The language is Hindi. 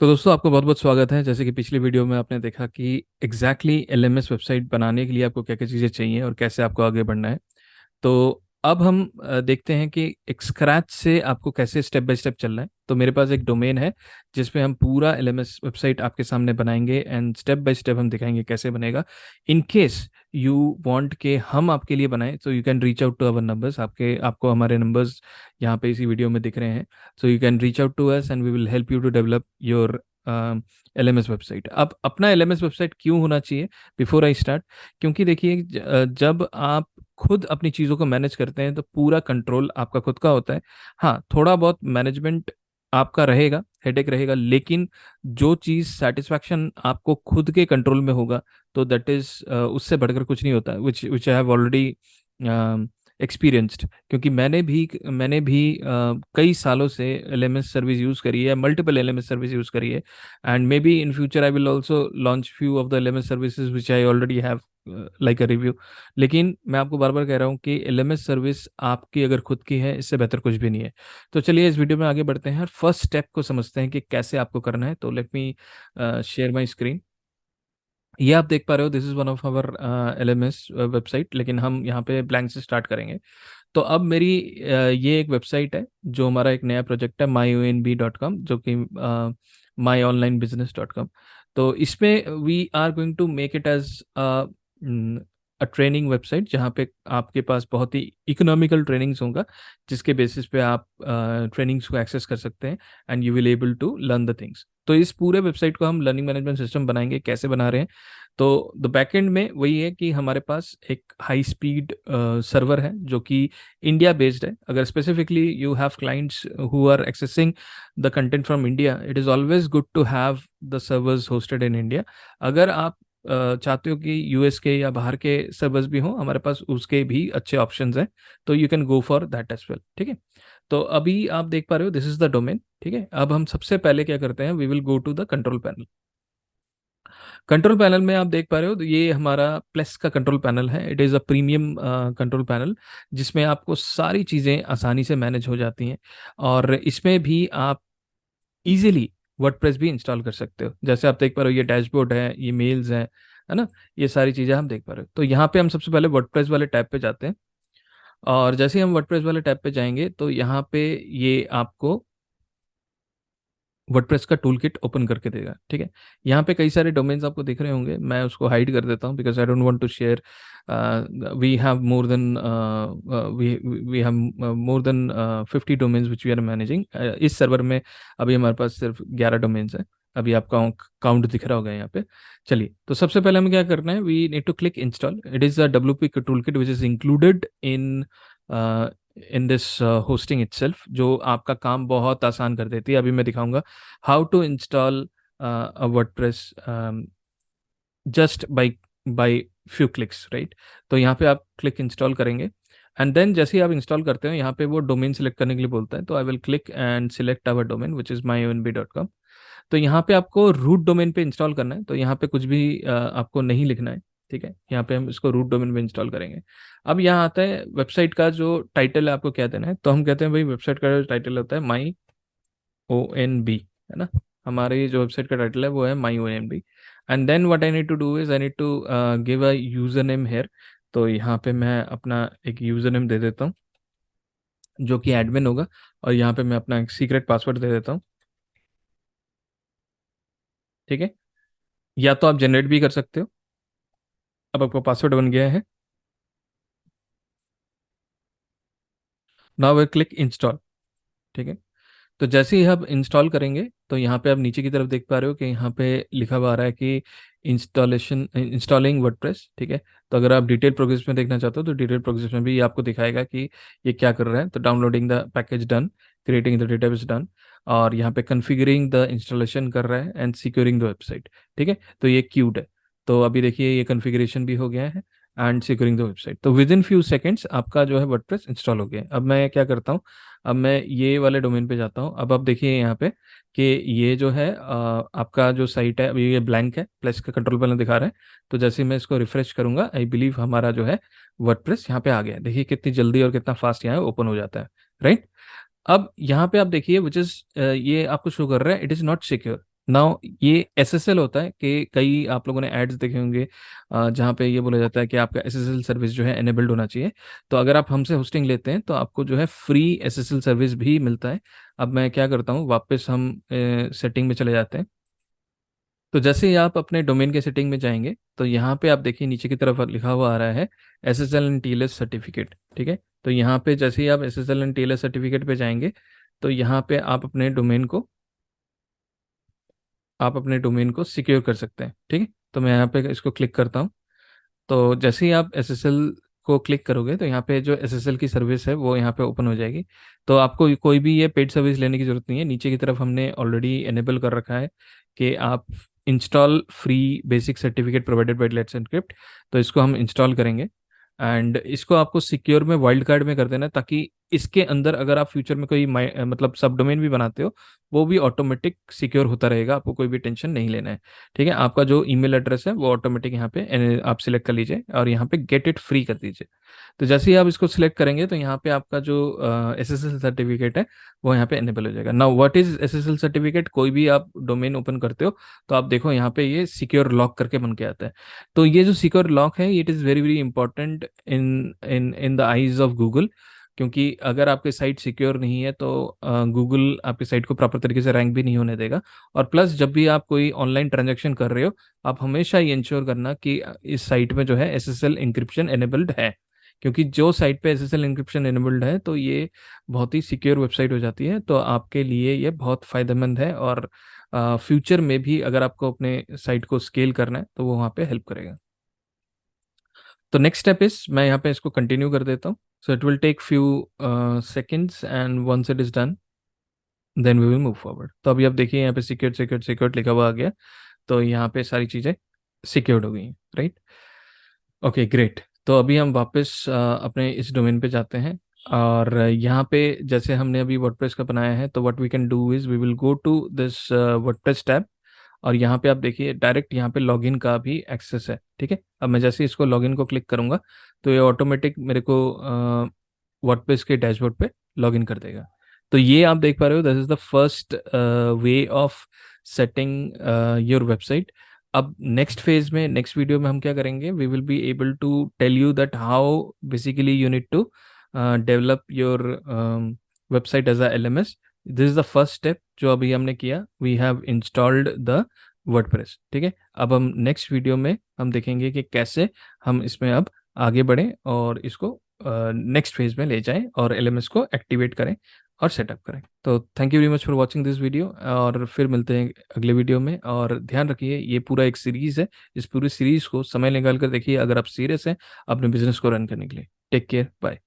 तो दोस्तों आपका बहुत बहुत स्वागत है। जैसे कि पिछली वीडियो में आपने देखा कि एग्जैक्टली एलएमएस वेबसाइट बनाने के लिए आपको क्या क्या चीज़ें चाहिए और कैसे आपको आगे बढ़ना है। तो अब हम देखते हैं कि एक स्क्रैच से आपको कैसे स्टेप बाय स्टेप चलना है। तो मेरे पास एक डोमेन है जिसमें हम पूरा एलएमएस वेबसाइट आपके सामने बनाएंगे एंड स्टेप बाय स्टेप हम दिखाएंगे कैसे बनेगा। इन केस यू वांट के हम आपके लिए बनाएं तो you can reach out to our numbers. आपको हमारे नंबर्स यहाँ पे इसी वीडियो में दिख रहे हैं। So you can reach out to us and we will help you to develop your LMS website. अब अपना एलएमएस वेबसाइट क्यों होना चाहिए बिफोर आई स्टार्ट? क्योंकि देखिए जब आप खुद अपनी चीज़ों को मैनेज करते हैं तो पूरा कंट्रोल आपका खुद का होता है। हाँ, थोड़ा बहुत मैनेजमेंट आपका रहेगा, हेडेक रहेगा, लेकिन जो चीज़ सेटिस्फैक्शन आपको खुद के कंट्रोल में होगा तो दैट इज उससे बढ़कर कुछ नहीं होता, विच विच आई हैव ऑलरेडी एक्सपीरियंस्ड। क्योंकि मैंने भी कई सालों से एलएमएस सर्विस यूज़ करी है, मल्टीपल एलएमएस सर्विस यूज़ करी है। And may be in future I will also launch few of the LMS services which I already have like a review. लेकिन मैं आपको बार बार कह रहा हूँ कि एलएमएस सर्विस आपकी अगर खुद की है, इससे बेहतर कुछ भी नहीं है। तो चलिए इस वीडियो में आगे बढ़ते हैं और फर्स्ट स्टेप को समझते हैं कि कैसे आपको करना है। तो let me share my screen. ये आप देख पा रहे हो, this is one of our LMS website, लेकिन हम यहाँ पे ब्लैंक से स्टार्ट करेंगे। तो अब मेरी ये एक वेबसाइट है जो हमारा एक नया प्रोजेक्ट है myonb.com, जो कि myonlinebusiness.com। तो इसमें we are going to make it as a training website जहाँ पे आपके पास बहुत ही इकोनॉमिकल ट्रेनिंग्स होगा, जिसके बेसिस पे आप ट्रेनिंग्स को एक्सेस कर सकते हैं and you will able to learn the things. तो इस पूरे वेबसाइट को हम लर्निंग मैनेजमेंट सिस्टम बनाएंगे। कैसे बना रहे हैं? तो द बैकएंड में वही है कि हमारे पास एक हाई स्पीड सर्वर है जो कि इंडिया बेस्ड है। अगर specifically you have clients who are accessing the content from India, it is always good to have the servers hosted in India. अगर आप चाहते हो कि यूएस के या बाहर के सर्वर्स भी हों, हमारे पास उसके भी अच्छे ऑप्शंस हैं। तो you can go for that as well. ठीक है। तो अभी आप देख पा रहे हो, दिस इज द डोमेन। ठीक है। अब हम सबसे पहले क्या करते हैं, we will go to the control panel. Control panel में आप देख पा रहे हो, तो ये हमारा प्लस का कंट्रोल पैनल है। It is a premium control panel जिसमें आपको सारी चीज़ें आसानी से मैनेज हो जाती हैं। और इसमें भी आप इजीली वर्डप्रेस भी इंस्टॉल कर सकते हो। जैसे आप देख पा रहे हो, ये डैशबोर्ड है, ये मेल्स हैं, है ना। ये सारी चीज़ें हम देख पा रहे हो। तो यहाँ पे हम सबसे पहले वर्डप्रेस वाले टैब पे जाते हैं। और जैसे ही हम वर्डप्रेस वाले टैब पे जाएंगे तो यहाँ पे ये आपको वर्डप्रेस का टूल किट ओपन करके देगा। ठीक है। यहाँ पे कई सारे डोमेन्स आपको दिख रहे होंगे, मैं उसको हाइड कर देता हूँ because I don't want to share. We have more than we we have more than 50 domains which we are managing इस सर्वर में। अभी हमारे पास सिर्फ 11 डोमेन्स है। अभी आपका काउंट दिख रहा होगा यहाँ पे। चलिए, तो सबसे पहले हमें क्या करना है, we need to click install. It is a WP tool kit which is included in this hosting itself, जो आपका काम बहुत आसान कर देती है। अभी मैं दिखाऊंगा how to install a WordPress just by few clicks, right. तो यहाँ पे आप क्लिक इंस्टॉल करेंगे एंड देन जैसे ही आप इंस्टॉल करते हो, यहाँ पे वो डोमेन सेलेक्ट करने के लिए बोलता है। तो I will click and select our domain which is myonb.com। तो यहाँ पे आपको रूट डोमेन पे इंस्टॉल करना है। तो यहाँ पे कुछ भी आपको नहीं लिखना है। ठीक है। यहाँ पे हम इसको रूट डोमेन पे इंस्टॉल करेंगे। अब यहाँ आता है वेबसाइट का जो टाइटल है, आपको क्या देना है। तो हम कहते हैं भाई, वेबसाइट का जो टाइटल होता है माई ओ एन बी, है ना। हमारी जो वेबसाइट का टाइटल है वो है my O N B. And then what I need to do is I need to give a user name here. तो यहाँ पे मैं अपना एक यूजर नेम दे देता हूँ जो कि एडमिन होगा, और यहाँ पे मैं अपना एक सीक्रेट पासवर्ड दे देता हूँ। ठीक है। या तो आप जनरेट भी कर सकते हो। अब आपका पासवर्ड बन गया है। Now we click install. ठीक है। तो जैसे ही आप इंस्टॉल करेंगे तो यहाँ पे आप नीचे की तरफ देख पा रहे हो कि यहाँ पे लिखा हुआ आ रहा है कि इंस्टॉलिंग वर्डप्रेस। ठीक है। तो अगर आप डिटेल प्रोग्रेस में देखना चाहते हो तो डिटेल प्रोग्रेस में भी आपको दिखाएगा कि ये क्या कर रहा है। तो downloading the package done, creating the database done, और यहाँ पे कन्फिगरिंग द इंस्टॉलेशन कर रहा है एंड सिक्योरिंग द वेबसाइट। ठीक है। तो ये क्यूड है। तो अभी देखिए ये कन्फिगरेशन भी हो गया है एंड सिक्योरिंग द वेबसाइट। तो विद इन फ्यू सेकेंड्स आपका जो है वर्डप्रेस इंस्टॉल हो गया है। अब मैं क्या करता हूँ, अब मैं ये वाले डोमेन पे जाता हूँ। अब आप देखिए यहाँ पे कि ये जो है आपका जो साइट है अभी ये ब्लैंक है, प्लस का कंट्रोल पैनल दिखा रहा है। तो जैसे ही मैं इसको रिफ्रेश करूंगा, आई बिलीव हमारा जो है वर्डप्रेस यहाँ पे आ गया है। देखिए कितनी जल्दी और कितना फास्ट यहाँ ओपन हो जाता है, राइट। अब यहाँ पे आप देखिए विच इज ये आपको शो कर रहा है, it is not secure. Now ये एसएसएल होता है कि कई आप लोगों ने एड्स देखे होंगे जहाँ पे ये बोला जाता है कि आपका एसएसएल सर्विस जो है एनेबल्ड होना चाहिए। तो अगर आप हमसे होस्टिंग लेते हैं तो आपको जो है फ्री एसएसएल सर्विस भी मिलता है। अब मैं क्या करता हूँ, वापस हम सेटिंग में चले जाते हैं। तो जैसे ही आप अपने डोमेन के सेटिंग में जाएंगे तो यहाँ पे आप देखिए नीचे की तरफ लिखा हुआ आ रहा है एसएसएल एंड टीएलएस सर्टिफिकेट। ठीक है, तो यहाँ पे जैसे ही आप एसएसएल एंड टीएलएस सर्टिफिकेट पे जाएंगे तो यहाँ पे आप अपने डोमेन को सिक्योर कर सकते हैं। ठीक है, तो मैं यहाँ पे इसको क्लिक करता हूँ। तो जैसे ही आप एसएसएल को क्लिक करोगे तो यहाँ पे जो एसएसएल की सर्विस है वो यहाँ पे ओपन हो जाएगी। तो आपको कोई भी ये पेड सर्विस लेने की जरूरत नहीं है। नीचे की तरफ हमने ऑलरेडी एनेबल कर रखा है कि आप install free basic certificate provided by let's encrypt. तो इसको हम इंस्टॉल करेंगे एंड इसको आपको सिक्योर में वाइल्ड कार्ड में कर देना है, ताकि इसके अंदर अगर आप फ्यूचर में कोई मतलब सब डोमेन भी बनाते हो वो भी ऑटोमेटिक सिक्योर होता रहेगा, आपको कोई भी टेंशन नहीं लेना है। ठीक है, आपका जो ईमेल एड्रेस है वो ऑटोमेटिक यहाँ पे आप सिलेक्ट कर लीजिए और यहाँ पे गेट इट फ्री कर दीजिए। तो जैसे ही आप इसको सिलेक्ट करेंगे तो यहाँ पे आपका जो एसएसएल सर्टिफिकेट है वो यहाँ पे एनेबल हो जाएगा। Now what is SSL certificate, कोई भी आप डोमेन ओपन करते हो तो आप देखो यहाँ पे ये सिक्योर लॉक करके बन के आता है। तो ये जो सिक्योर लॉक है it is very very important in in in the eyes of Google, क्योंकि अगर आपकी साइट सिक्योर नहीं है तो गूगल आपकी साइट को प्रॉपर तरीके से रैंक भी नहीं होने देगा। और प्लस जब भी आप कोई ऑनलाइन ट्रांजैक्शन कर रहे हो आप हमेशा ये इंश्योर करना कि इस साइट में जो है एसएसएल इंक्रिप्शन एनेबल्ड है, क्योंकि जो साइट पे एसएसएल इंक्रिप्शन एनेबल्ड है तो ये बहुत ही सिक्योर वेबसाइट हो जाती है। तो आपके लिए ये बहुत फायदेमंद है और फ्यूचर में भी अगर आपको अपने साइट को स्केल करना है तो वो वहाँ पे हेल्प करेगा। तो नेक्स्ट स्टेप इज मैं यहाँ पे इसको कंटिन्यू कर देता हूँ। So it will take few seconds and once it is done then we will move forward. तो अभी आप देखिए यहाँ पे सिक्योर सिक्योर सिक्योर लिखा हुआ आ गया। तो यहाँ पे सारी चीज़ें सिक्योर्ड हो गई हैं, राइट। Okay great. तो अभी हम वापस अपने इस डोमेन पे जाते हैं और यहाँ पे जैसे हमने अभी वर्डप्रेस का बनाया है तो what we can do is we will go to this WordPress tab. और यहाँ पे आप देखिए डायरेक्ट यहाँ पे लॉगिन का भी एक्सेस है। ठीक है, अब मैं जैसे इसको लॉगिन को क्लिक करूंगा तो ये ऑटोमेटिक मेरे को वर्डप्रेस के डैशबोर्ड पे लॉगिन कर देगा। तो ये आप देख पा रहे हो this is the first way of setting your website. अब नेक्स्ट फेज में नेक्स्ट वीडियो में हम क्या करेंगे, we will be able to tell you that how basically you need to develop your website as a LMS. This is the first step जो अभी हमने किया, we have installed the WordPress. ठीक है, अब हम नेक्स्ट वीडियो में हम देखेंगे कि कैसे हम इसमें अब आगे बढ़ें और इसको नेक्स्ट फेज में ले जाएं और एलएमएस को एक्टिवेट करें और सेटअप करें। तो thank you very much for watching this video और फिर मिलते हैं अगले वीडियो में। और ध्यान रखिए ये पूरा एक सीरीज है, इस पूरी सीरीज को समय निकाल कर देखिए अगर आप सीरियस हैं अपने बिजनेस को रन करने के लिए। Take care, bye.